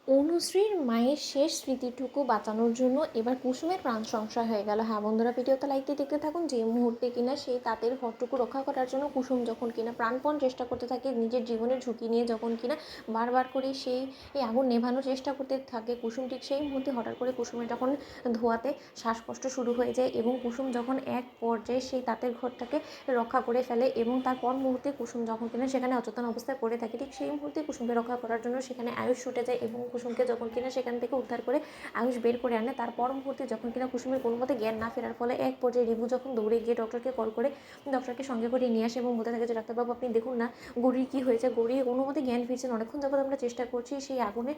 অনুশ্রীর মায়ের শেষ স্মৃতিটুকু বাঁচানোর জন্য এবার কুসুমের প্রাণ সংশয় হয়ে গেল। হ্যাঁ বন্ধুরা, ভিডিওতে লাইক দিয়ে দেখতে থাকুন। যে মুহূর্তে কিনা সেই তাঁতের ঘরটুকু রক্ষা করার জন্য কুসুম যখন কিনা প্রাণপণ চেষ্টা করতে থাকে, নিজের জীবনের ঝুঁকি নিয়ে যখন কিনা বারবার করে সেই এই আগুন নেভানোর চেষ্টা করতে থাকে কুসুম, ঠিক সেই মুহূর্তে হঠাৎ করে কুসুমের যখন ধোঁয়াতে শ্বাসকষ্ট শুরু হয়ে যায় এবং কুসুম যখন এক পর্যায়ে সেই তাঁতের ঘরটাকে রক্ষা করে ফেলে এবং তারপর মুহূর্তে কুসুম যখন কিনা সেখানে অচেতন অবস্থায় পড়ে থাকে, ঠিক সেই মুহূর্তে কুসুমকে রক্ষা করার জন্য সেখানে আয়ুষ ছুটে যায় এবং কুসুমকে যখন কিনা সেখান থেকে উদ্ধার করে আয়ুষ বের করে আনে। তারপর মুহূর্তে যখন কিনা কুসুমের কোনো মতে জ্ঞান না ফেরার ফলে এক পর্যায়ে রিভু যখন দৌড়ে গিয়ে ডক্টরকে কল করে ডক্টরকে সঙ্গে করে নিয়ে আসে এবং বলতে থাকে যে ডাক্তারবাবু আপনি দেখুন না গৌরীর কী হয়েছে, গৌরী কোনো মতে জ্ঞান ফিরছেন, অনেকক্ষণ যাবত আমরা চেষ্টা করছি, সেই আগুনে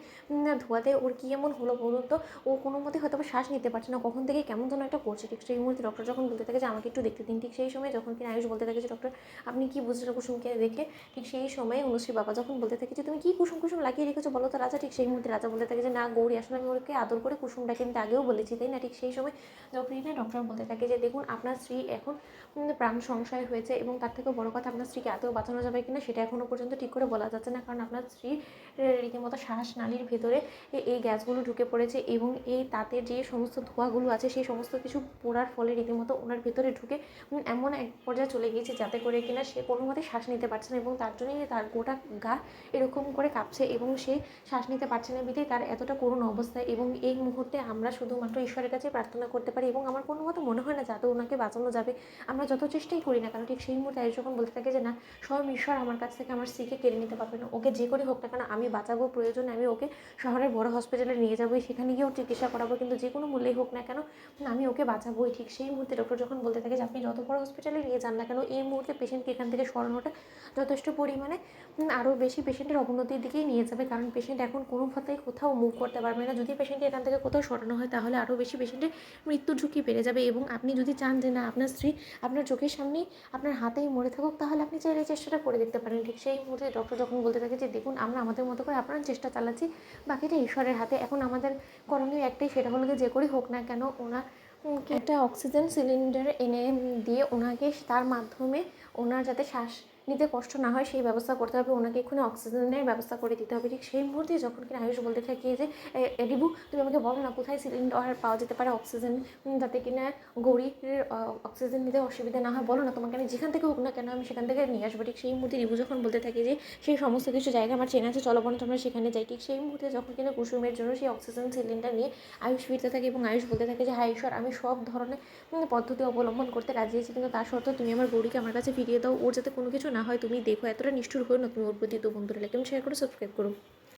ধোঁয়াতে ওর কী এমন হলো বলুন তো, ও কোনো মতে হয়তো শ্বাস নিতে পারছে না, কখন থেকে কেমন যেন একটা করছে। ঠিক সেই মুহূর্তে ডক্টর যখন বলতে থাকে যে আমাকে একটু দেখতে দিন, ঠিক সেই সময় যখন কিনা আয়ুষ বলতে থাকে যে ডক্টর আপনি কি বুঝলেন কুসুমকে দেখে, ঠিক সেই সময় অনুশ্রী বাবা যখন বলতে থাকে যে তুমি কি কুসুম কুসুম লাগিয়ে রেখেছো বলো তো রাজা, ঠিক সেই মুহূর্তে রাজা বলতে থাকে যে না গৌরী আসলে আমি ওকে আদর করে কুসুমটাকে আমি আগেও বলেছি তাই না। ঠিক সেই সময় যখন ডক্টর বলতে থাকে যে দেখুন আপনার স্ত্রী এখন প্রাণ সংশয় হয়েছে এবং তার থেকেও বড় কথা আপনার স্ত্রীকে আদৌ বাঁচানো যাবে কিনা সেটা এখনও পর্যন্ত ঠিক করে বলা যাচ্ছে না, কারণ আপনার স্ত্রী রীতিমতো শ্বাসনালীর ভেতরে এই গ্যাসগুলো ঢুকে পড়েছে এবং এই তাতে যে সমস্ত ধোঁয়াগুলো আছে সেই সমস্ত কিছু পোড়ার ফলে রীতিমতো ওনার ভেতরে ঢুকে এমন এক পর্যায়ে চলে গিয়েছে যাতে করে কিনা সে কোনো মতে শ্বাস নিতে পারছে না এবং তার জন্যই তার গোটা গা এরকম করে কাঁপছে এবং সে শ্বাস নিতে পারছে না বিধেই তার এতটা করুণ অবস্থা। এবং এই মুহূর্তে আমরা শুধুমাত্র ঈশ্বরের কাছে প্রার্থনা করতে পারি এবং আমার কোনো মতো মনে হয় না যাতে ওনাকে বাঁচানো যাবে, আমরা যত চেষ্টাই করি না কেন। ঠিক সেই মুহূর্তে আয়ুষ যখন বলতে থাকে যে না স্বয়ং ঈশ্বর আমার কাছ থেকে আমার স্ত্রীকে কেড়ে নিতে পারবে না, ওকে যে করে হোক না কেন আমি বাঁচাবো, প্রয়োজনে আমি ওকে শহরের বড় হসপিটালে নিয়ে যাবো, সেখানে গিয়ে ওর চিকিৎসা করাবো, কিন্তু যে কোনো মূল্যেই হোক না কেন আমি ওকে বাঁচাবোই। ঠিক সেই মুহূর্তে ডক্টর যখন বলতে থাকে যে আপনি যত বড় হসপিটালে নিয়ে যান না কেন এই মুহূর্তে পেশেন্টকে এখান থেকে সরানোটা যথেষ্ট পরিমাণে আরও বেশি পেশেন্টের অবনতির দিকেই নিয়ে যাবে, কারণ পেশেন্ট এখন কোনো ভাবেই কোথাও মুভ করতে পারবে না। যদি পেশেন্টকে এখান থেকে কোথাও সরানো হয় তাহলে আরও বেশি পেশেন্টের মৃত্যুর ঝুঁকি বেড়ে যাবে এবং আপনি যদি চান যে না আপনার স্ত্রী আপনার চোখের সামনেই আপনার হাতেই মরে থাকুক তাহলে আপনি চাইলে এই চেষ্টাটা করে দেখতে পারেন। ঠিক সেই মুহূর্তে ডক্টর যখন বলতে থাকে যে দেখুন আমরা আমাদের মতো করে আপনার চেষ্টা চালাচ্ছি, বাকিটা ঈশ্বরের হাতে, এখন আমাদের করণীয় একটাই, সেটা হলো যে করেই হোক না কেন ওনার একটা অক্সিজেন সিলিন্ডার এনে দিয়ে ওনাকে তার মাধ্যমে ওনার যাতে শ্বাস নিতে কষ্ট না হয় সেই ব্যবস্থা করতে হবে, ওনাকে এক্ষুনি অক্সিজেনের ব্যবস্থা করে দিতে হবে। ঠিক সেই মুহূর্তে যখন কিনা আয়ুষ বলতে থাকে যে রিভু তুমি আমাকে বলো না কোথায় সিলিন্ডার পাওয়া যেতে পারে অক্সিজেন, যাতে কিনা গৌরীর অক্সিজেন নিতে অসুবিধা না হয়, বলো না তোমাকে আমি যেখান থেকে হোক না কেন আমি সেখান থেকে নিয়ে আসবো। ঠিক সেই মুহূর্তে রিভু যখন বলতে থাকে যে সেই সমস্ত কিছু জায়গা আমার চেনা আছে, চলো বরঞ্চ আমরা সেখানে যাই। ঠিক সেই মুহূর্তে যখন কিনা কুসুমের জন্য সেই অক্সিজেন সিলিন্ডার নিয়ে আয়ুষ ফিরতে থাকে এবং আয়ুষ বলতে থাকে যে হ্যাঁ ঈশ্বর আমি সব ধরনের পদ্ধতি অবলম্বন করতে রাজি আছি, কিন্তু তার সত্ত্বেও তুমি আমার গৌরীকে আমার কাছে ফিরিয়ে দাও, ওর যাতে কোনো কিছু না হয় তুমি দেখো, এতটা নিষ্ঠুর হয়েও না তুমি ওর প্রতি। তো বন্ধুরা লাইক এবং শেয়ার করে সাবস্ক্রাইব করো।